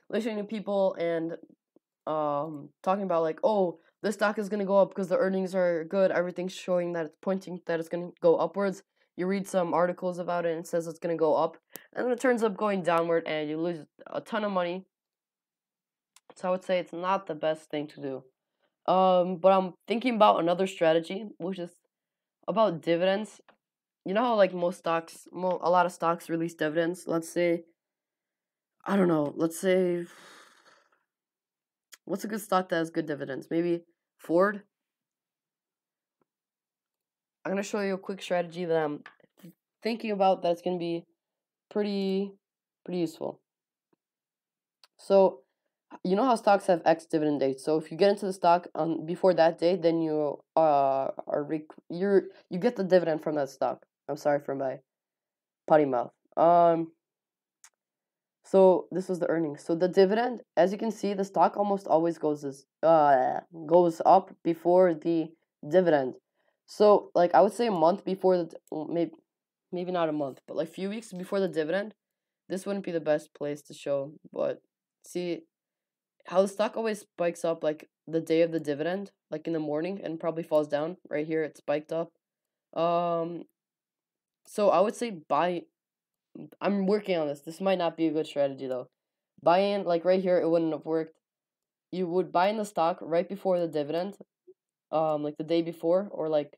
listening to people and talking about like, oh, this stock is gonna go up because the earnings are good, everything's showing that it's pointing that it's gonna go upwards. You read some articles about it and it says it's gonna go up, and then it turns up going downward and you lose a ton of money. So I would say it's not the best thing to do. But I'm thinking about another strategy, which is about dividends. You know how like most stocks, a lot of stocks release dividends. Let's say, I don't know. Let's say, what's a good stock that has good dividends? Maybe Ford. I'm gonna show you a quick strategy that I'm thinking about that's gonna be pretty useful. So you know how stocks have X dividend dates. So if you get into the stock on before that date, then you you get the dividend from that stock. I'm sorry for my potty mouth. So this was the earnings. So the dividend, as you can see, the stock almost always goes up before the dividend. So like I would say a month before maybe not a month, but like a few weeks before the dividend, this wouldn't be the best place to show. But see how the stock always spikes up like the day of the dividend, like in the morning, and probably falls down. Right here, it spiked up. So I would say buy. I'm working on this. This might not be a good strategy though. Buy in like right here, it wouldn't have worked. You would buy in the stock right before the dividend, like the day before or like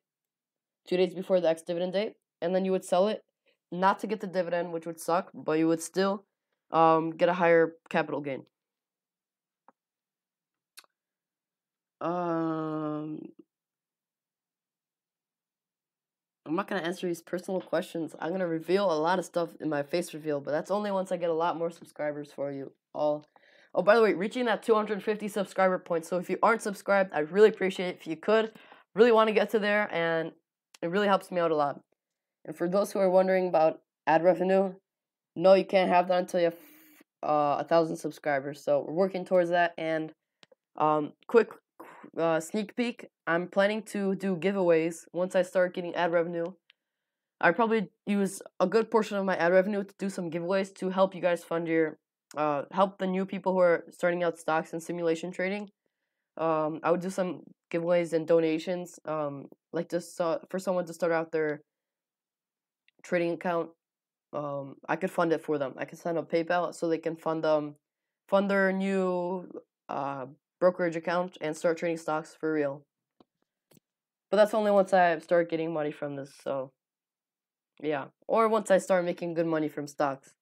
2 days before the ex dividend date, and then you would sell it, not to get the dividend, which would suck, but you would still, get a higher capital gain. Um, I'm not gonna answer these personal questions. I'm gonna reveal a lot of stuff in my face reveal, but that's only once I get a lot more subscribers for you all. Oh, by the way, reaching that 250 subscriber point. So if you aren't subscribed, I'd really appreciate it if you could. Really want to get to there, and it really helps me out a lot. And for those who are wondering about ad revenue, no, you can't have that until you have 1,000 subscribers. So we're working towards that. And quick sneak peek. I'm planning to do giveaways once I start getting ad revenue. I probably use a good portion of my ad revenue to do some giveaways to help you guys fund your, help the new people who are starting out stocks and simulation trading. I would do some giveaways and donations, like just for someone to start out their trading account. I could fund it for them. I could send a PayPal so they can fund their new brokerage account and start trading stocks for real. But that's only once I start getting money from this. So yeah, or once I start making good money from stocks.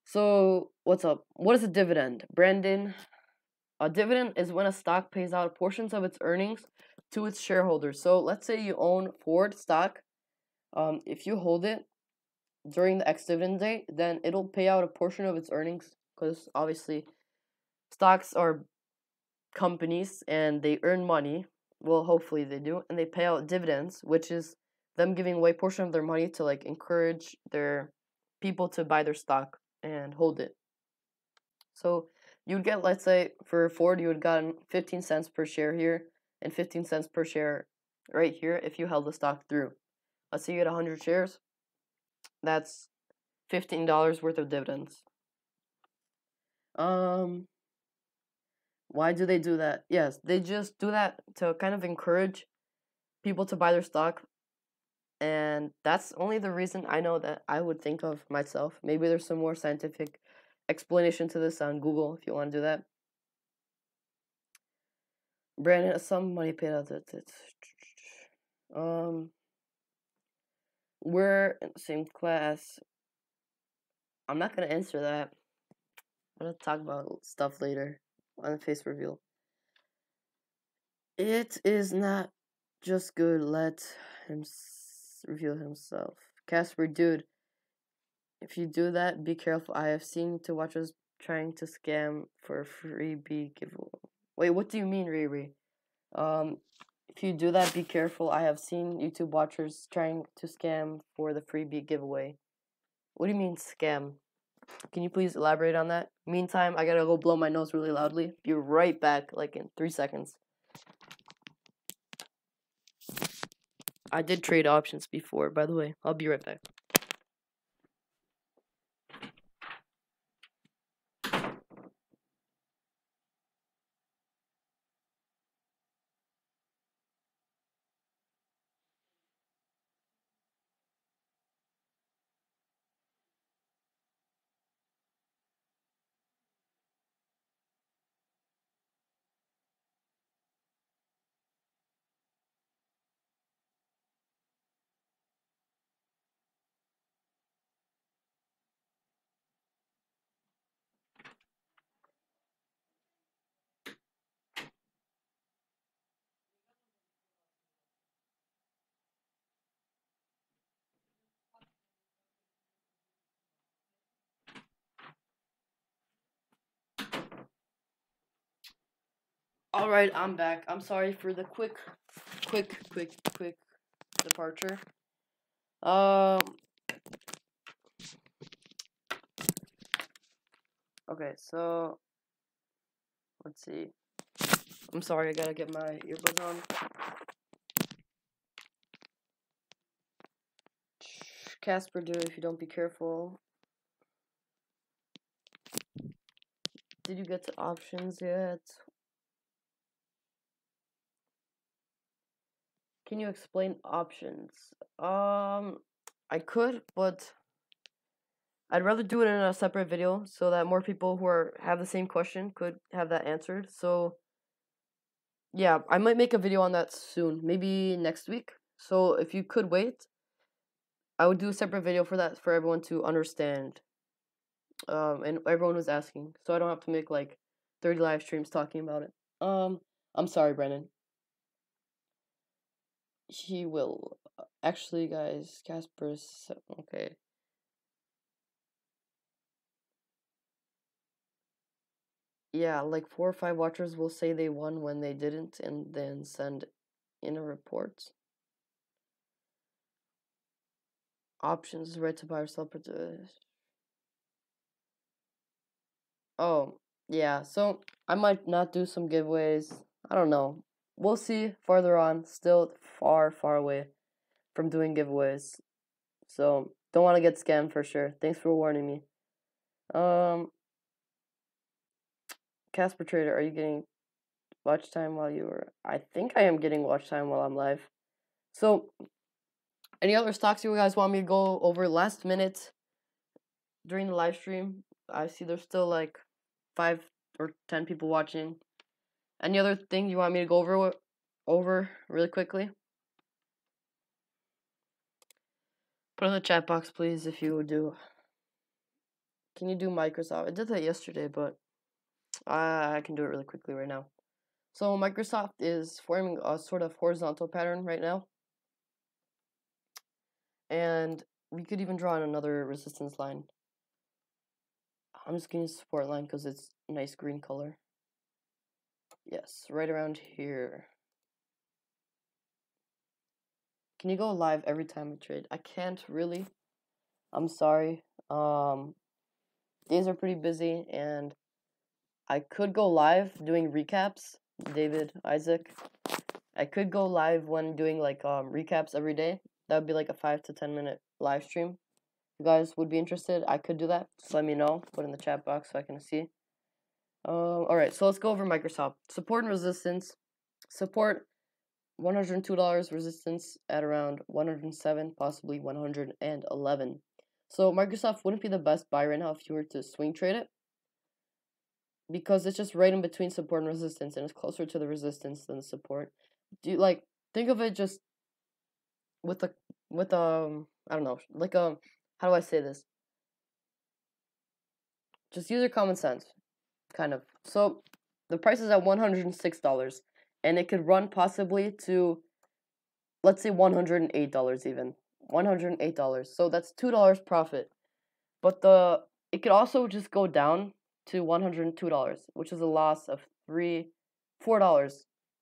So what's up? What is a dividend, Brandon? A dividend is when a stock pays out portions of its earnings to its shareholders. So let's say you own Ford stock. If you hold it during the ex-dividend date, then it'll pay out a portion of its earnings because obviously stocks are companies and they earn money. Well, hopefully they do, and they pay out dividends, which is them giving away a portion of their money to like encourage their people to buy their stock and hold it. So you would get, let's say, for Ford, you would gotten 15 cents per share here and 15 cents per share right here if you held the stock through. Let's say you had 100 shares. That's $15 worth of dividends. Why do they do that? Yes, they just do that to kind of encourage people to buy their stock. And that's only the reason I know that I would think of myself. Maybe there's some more scientific explanation to this on Google if you want to do that. Brandon, some money paid out. We're in the same class. I'm not gonna answer that. I'm gonna talk about stuff later on the face reveal. It is not just good. Let him reveal himself. Casper, dude, if you do that, be careful. I have seen to watchers trying to scam for a freebie giveaway. Wait, what do you mean, Riri? If you do that, be careful. I have seen YouTube watchers trying to scam for the freebie giveaway. What do you mean scam? Can you please elaborate on that? Meantime, I gotta go blow my nose really loudly. Be right back, like in 3 seconds. I did trade options before, by the way. I'll be right back. Alright, I'm back. I'm sorry for the quick departure. Okay, so let's see. I'm sorry, I gotta get my earbuds on. Casper, dude, if you don't be careful. Did you get to options yet? Can you explain options? I could, but I'd rather do it in a separate video so that more people who have the same question could have that answered. So yeah, I might make a video on that soon, maybe next week. So if you could wait, I would do a separate video for that for everyone to understand. And everyone was asking, so I don't have to make like 30 live streams talking about it. I'm sorry, Brennan. He will. Actually, guys, Casper's okay. Yeah, like 4 or 5 watchers will say they won when they didn't, and then send in a report. Options, right to buy or sell. Oh, yeah. So I might not do some giveaways. I don't know. We'll see farther on. Still far, far away from doing giveaways. So don't want to get scammed for sure. Thanks for warning me. Um, Casper Trader, are you getting watch time while you were? I think I am getting watch time while I'm live. So, any other stocks you guys want me to go over last minute during the live stream? I see there's still like 5 or 10 people watching. Any other thing you want me to go over really quickly? Put in the chat box, please, if you would do. Can you do Microsoft? I did that yesterday, but I can do it really quickly right now. So Microsoft is forming a sort of horizontal pattern right now. And we could even draw in another resistance line. I'm just going to support line because it's a nice green color. Yes, right around here. Can you go live every time I trade? I can't really. I'm sorry. Days are pretty busy, and I could go live doing recaps. David, Isaac. I could go live when doing like recaps every day. That would be like a 5 to 10 minute live stream. If you guys would be interested, I could do that. Just let me know. Put in the chat box so I can see. Alright, so let's go over Microsoft. Support and resistance. Support $102, resistance at around 107, possibly 111. So Microsoft wouldn't be the best buy right now if you were to swing trade it, because it's just right in between support and resistance, and it's closer to the resistance than the support. Do you like think of it just with I don't know, like how do I say this? Just use your common sense, kind of. So the price is at $106, and it could run possibly to, let's say, $108 even. $108. So that's $2 profit. But it could also just go down to $102, which is a loss of $4.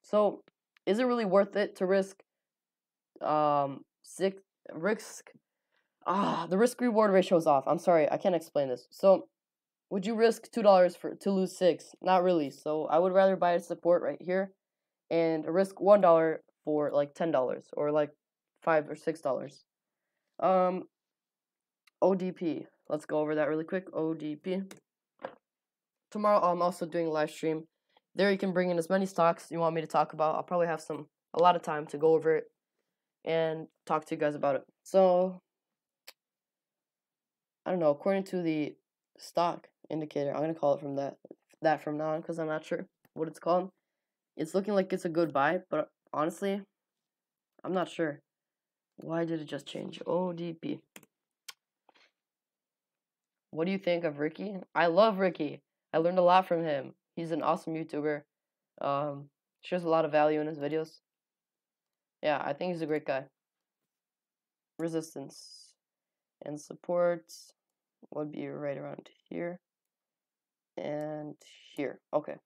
So is it really worth it to risk six risk the risk reward ratio is off. I'm sorry, I can't explain this. So would you risk $2 to lose 6? Not really. So I would rather buy a support right here and risk $1 for like $10 or like $5 or $6. Um, ODP. Let's go over that really quick. ODP. Tomorrow I'm also doing a live stream. There you can bring in as many stocks you want me to talk about. I'll probably have a lot of time to go over it and talk to you guys about it. So I don't know. According to the stock indicator, I'm gonna call it from that from now on because I'm not sure what it's called. It's looking like it's a good buy, but honestly, I'm not sure. Why did it just change? ODP. What do you think of Ricky? I love Ricky. I learned a lot from him. He's an awesome YouTuber. Shares a lot of value in his videos. Yeah, I think he's a great guy. Resistance and support would be right around here and here. Okay.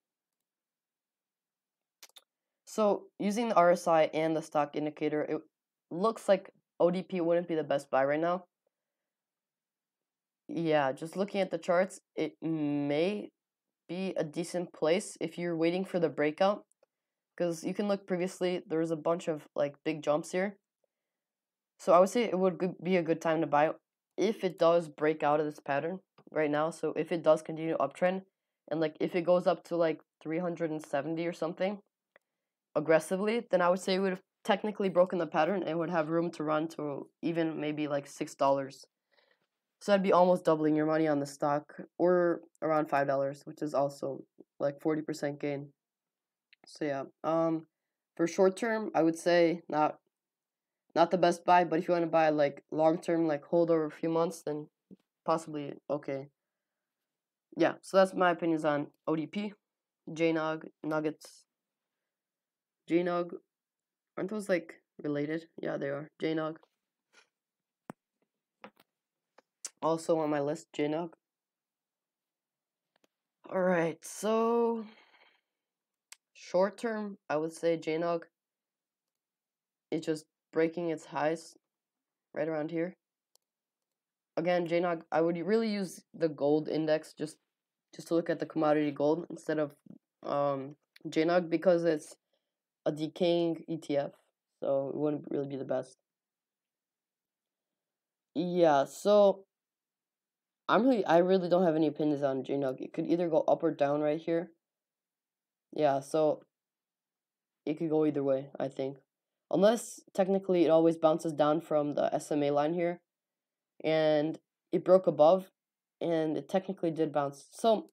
So using the RSI and the stock indicator, it looks like ODP wouldn't be the best buy right now. Yeah, just looking at the charts, it may be a decent place if you're waiting for the breakout. Because you can look previously, there was a bunch of like big jumps here. So I would say it would be a good time to buy if it does break out of this pattern right now. So if it does continue uptrend, and like if it goes up to like 370 or something aggressively, then I would say it would have technically broken the pattern and would have room to run to even maybe like $6. So that'd be almost doubling your money on the stock, or around $5, which is also like 40% gain. So yeah, for short term, I would say not the best buy, but if you want to buy like long term, like hold over a few months, then possibly okay. Yeah, so that's my opinions on ODP, JNOG, Nuggets, JNOG. Aren't those like related? Yeah, they are. JNOG. Also on my list, JNOG. Alright, so short term, I would say JNOG is just breaking its highs right around here. Again, JNOG, I would really use the gold index just to look at the commodity gold instead of JNUG because it's a decaying ETF, so it wouldn't really be the best. Yeah, so I really don't have any opinions on JNUG. It could either go up or down right here. Yeah, so it could go either way, I think. Unless technically it always bounces down from the SMA line here, and it broke above, and it technically did bounce. So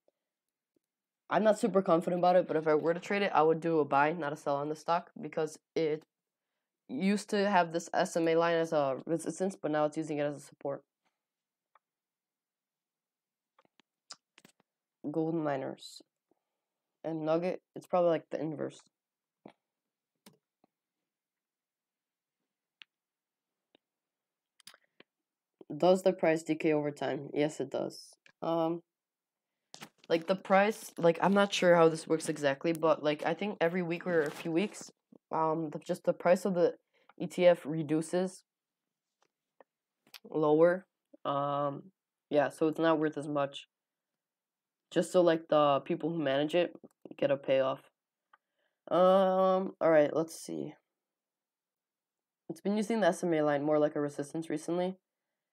I'm not super confident about it, but if I were to trade it, I would do a buy, not a sell on the stock, because it used to have this SMA line as a resistance, but now it's using it as a support. Gold miners and Nugget, it's probably like the inverse. Does the price decay over time? Yes, it does. Like the price, like I'm not sure how this works exactly, but like I think every week or a few weeks, just the price of the ETF reduces lower. Yeah, so it's not worth as much. Just so like the people who manage it get a payoff. All right, let's see. It's been using the SMA line more like a resistance recently,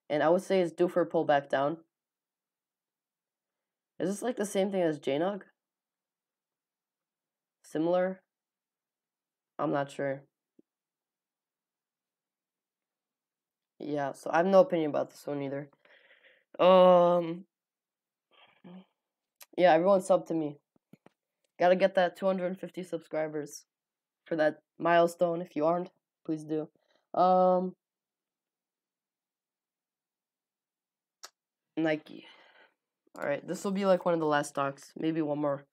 and I would say it's due for a pullback down. Is this like the same thing as JNUG? Similar? I'm not sure. Yeah, so I have no opinion about this one either. Um, yeah, everyone sub to me. Gotta get that 250 subscribers for that milestone. If you aren't, please do. Nike. All right, this will be like one of the last stocks, maybe one more,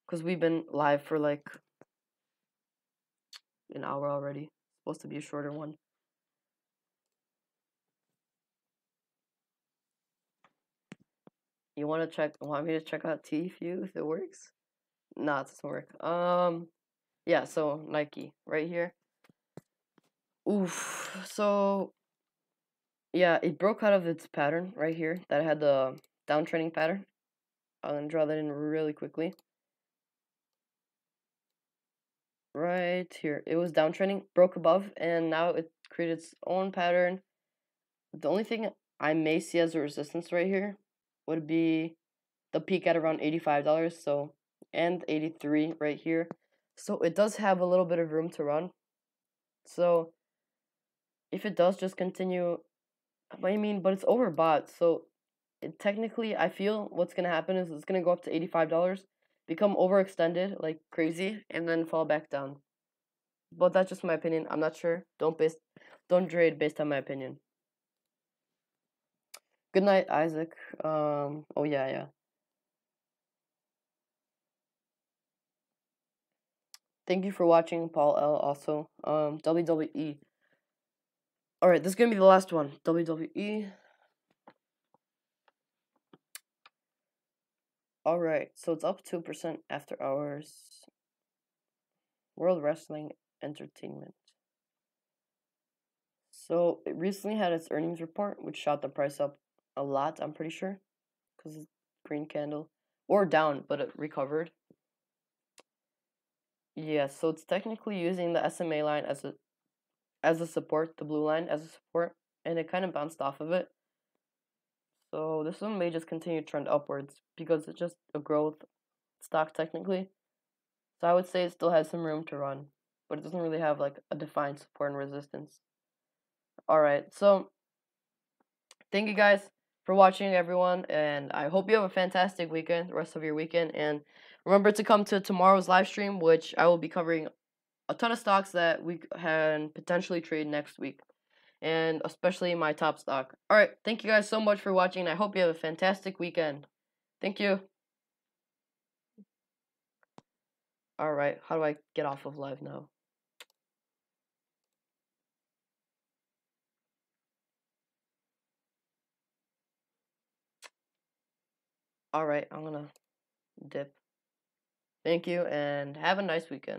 because we've been live for like an hour already. Supposed to be a shorter one. You want to check? Want me to check out TFU if it works? Nah, it doesn't work. Yeah. So Nike right here. Oof. So yeah, it broke out of its pattern right here that had the downtrending pattern. I'm gonna draw that in really quickly. Right here, it was downtrending, broke above, and now it created its own pattern. The only thing I may see as a resistance right here would be the peak at around $85, so, and 83 right here. So it does have a little bit of room to run. So if it does just continue, I mean, but it's overbought, so it technically I feel what's gonna happen is it's gonna go up to $85, become overextended like crazy, and then fall back down. But that's just my opinion. I'm not sure. Don't trade based on my opinion. Good night, Isaac. Oh yeah, yeah. Thank you for watching, Paul L. Also, WWE. All right, this is gonna be the last one. WWE. All right, so it's up 2% after hours. World Wrestling Entertainment. So it recently had its earnings report, which shot the price up a lot. I'm pretty sure, because it's green candle, or down, but it recovered. Yeah, so it's technically using the SMA line as a support, the blue line as a support, and it kind of bounced off of it. So this one may just continue to trend upwards because it's just a growth stock technically. So I would say it still has some room to run, but it doesn't really have like a defined support and resistance. All right, so thank you guys for watching, everyone, and I hope you have a fantastic weekend, the rest of your weekend, and remember to come to tomorrow's live stream, which I will be covering a ton of stocks that we can potentially trade next week, and especially my top stock. All right, thank you guys so much for watching, and I hope you have a fantastic weekend. Thank you. All right, how do I get off of live now? All right, I'm gonna dip. Thank you, and have a nice weekend.